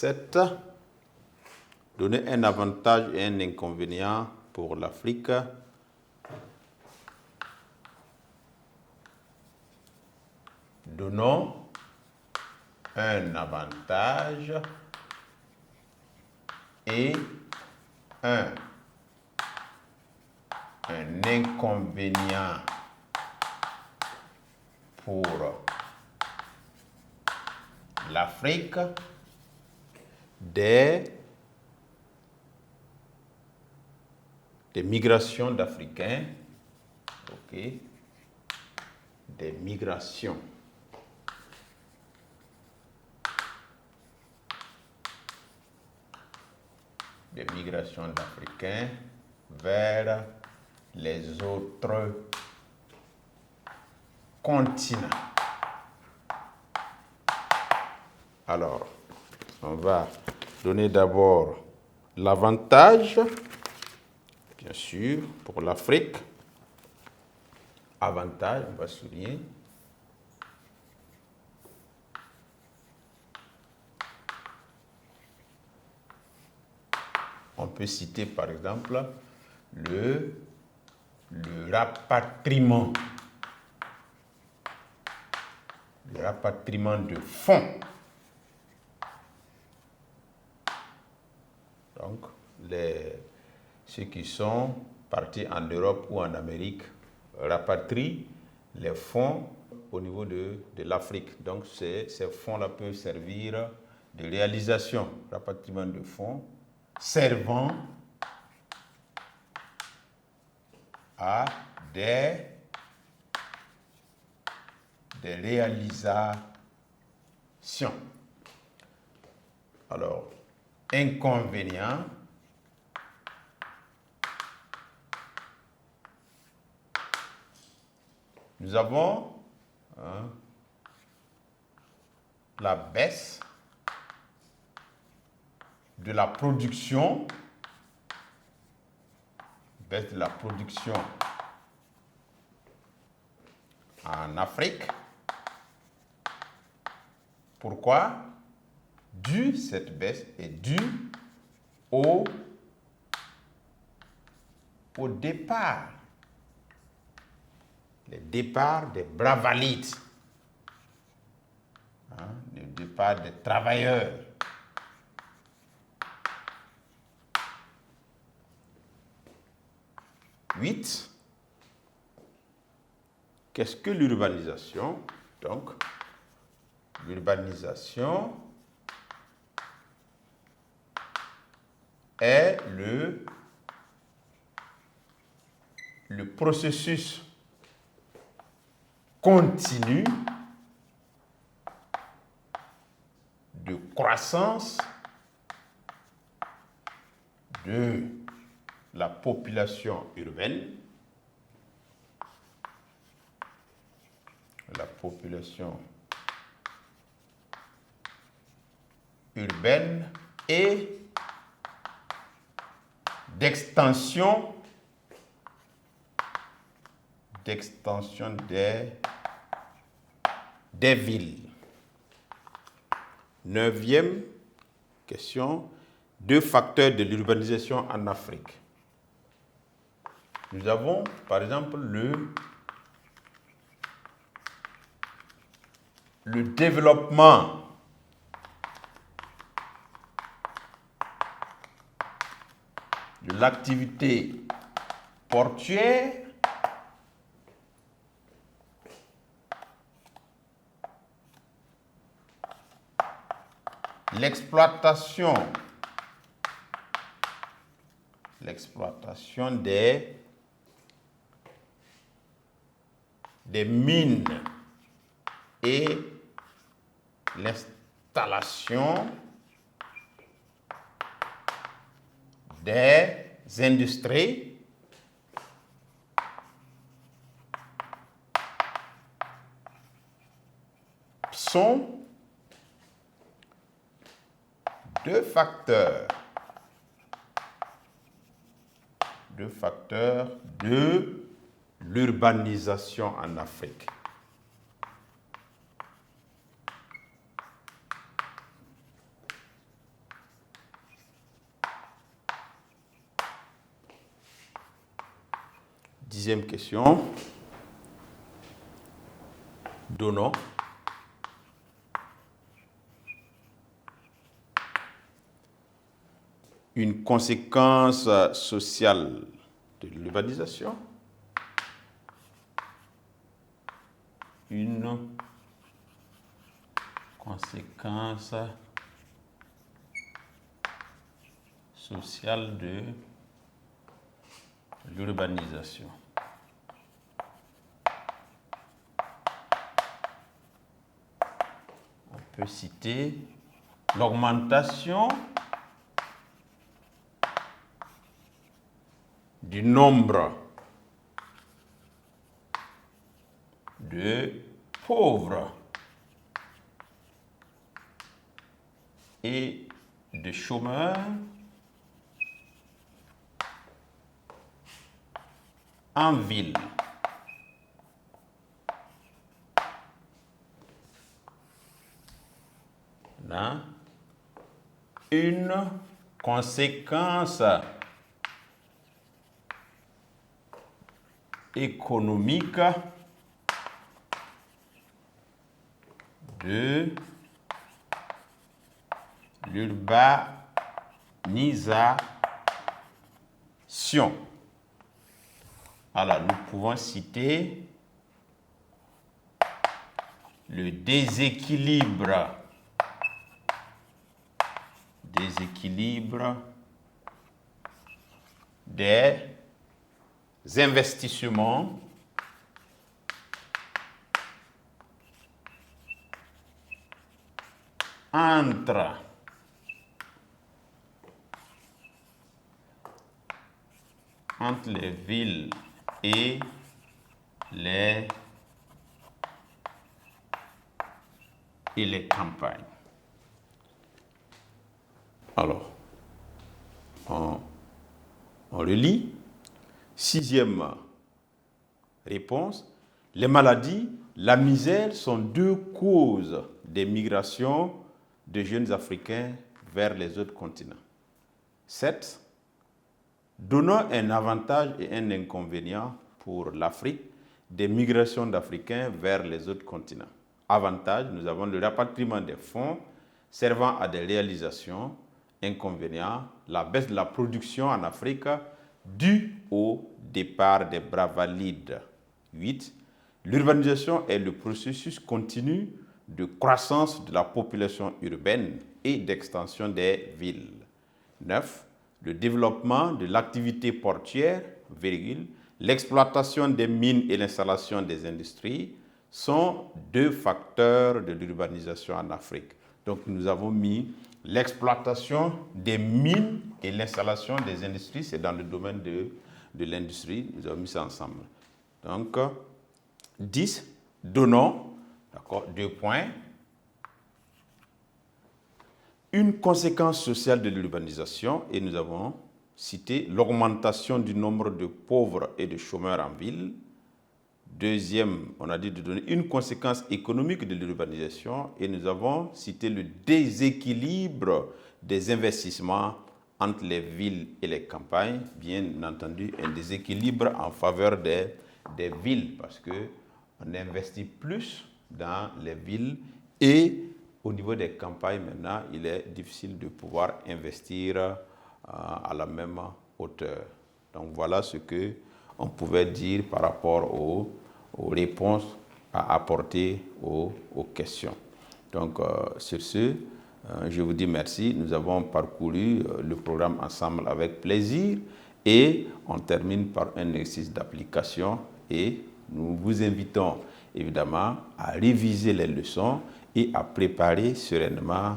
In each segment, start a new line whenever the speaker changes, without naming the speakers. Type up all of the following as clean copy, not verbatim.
7. Donner un avantage et un inconvénient pour l'Afrique. Donnons un avantage et un inconvénient pour l'Afrique des migrations d'Africains, ok, des migrations d'Africains vers les autres continents. Alors, on va donner d'abord l'avantage, bien sûr, pour l'Afrique. Avantage, on va souligner. On peut citer par exemple le rapatriement. Le rapatriement de fonds. Donc, ceux qui sont partis en Europe ou en Amérique rapatrient les fonds au niveau de l'Afrique. Donc, ces fonds-là peuvent servir de réalisation, rapatriement de fonds, servant à des réalisations. Alors, inconvénient, nous avons la baisse de la production, en Afrique. Pourquoi? Cette baisse est due au départ. Le départ des bravalites. Le départ des travailleurs. Qu'est-ce que l'urbanisation? Donc, l'urbanisation est le processus continu de croissance de la population urbaine, et d'extension des villes. 9e question, 2 facteurs de l'urbanisation en Afrique. Nous avons, par exemple, le développement de l'activité portuaire, l'exploitation des mines et l'installation des industries sont 2 facteurs de l'urbanisation en Afrique. 10e question. Donnons une conséquence sociale de l'urbanisation. Une conséquence sociale de l'urbanisation. On peut citer l'augmentation du nombre de pauvres et de chômeurs en ville. Une conséquence économique de l'urbanisation. Alors, nous pouvons citer le déséquilibre des investissements entre les villes et les campagnes. Alors, on le lit. 6e réponse. Les maladies, la misère sont 2 causes des migrations de jeunes Africains vers les autres continents. 7. Donnons un avantage et un inconvénient pour l'Afrique des migrations d'Africains vers les autres continents. Avantage, nous avons le rapatriement des fonds servant à des réalisations. Inconvénient, la baisse de la production en Afrique due au départ des Bravalides. 8. L'urbanisation est le processus continu de croissance de la population urbaine et d'extension des villes. 9. Le développement de l'activité portuaire, l'exploitation des mines et l'installation des industries sont 2 facteurs de l'urbanisation en Afrique. Donc nous avons mis l'exploitation des mines et l'installation des industries, c'est dans le domaine de l'industrie, nous avons mis ça ensemble. Donc 10, donnons, d'accord, 2 points. Une conséquence sociale de l'urbanisation, et nous avons cité l'augmentation du nombre de pauvres et de chômeurs en ville. 2e, on a dit de donner une conséquence économique de l'urbanisation, et nous avons cité le déséquilibre des investissements entre les villes et les campagnes. Bien entendu, un déséquilibre en faveur des villes, parce qu'on investit plus dans les villes et au niveau des campagnes, maintenant, il est difficile de pouvoir investir à la même hauteur. Donc voilà ce qu'on pouvait dire par rapport aux réponses à apporter aux questions. Donc sur ce, je vous dis merci. Nous avons parcouru le programme ensemble avec plaisir et on termine par un exercice d'application et nous vous invitons évidemment à réviser les leçons et à préparer sereinement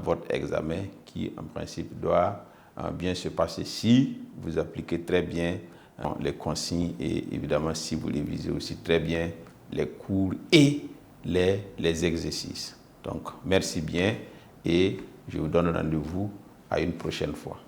votre examen qui, en principe, doit bien se passer si vous appliquez très bien les consignes et évidemment si vous révisez aussi très bien les cours et les exercices. Donc, merci bien et je vous donne rendez-vous à une prochaine fois.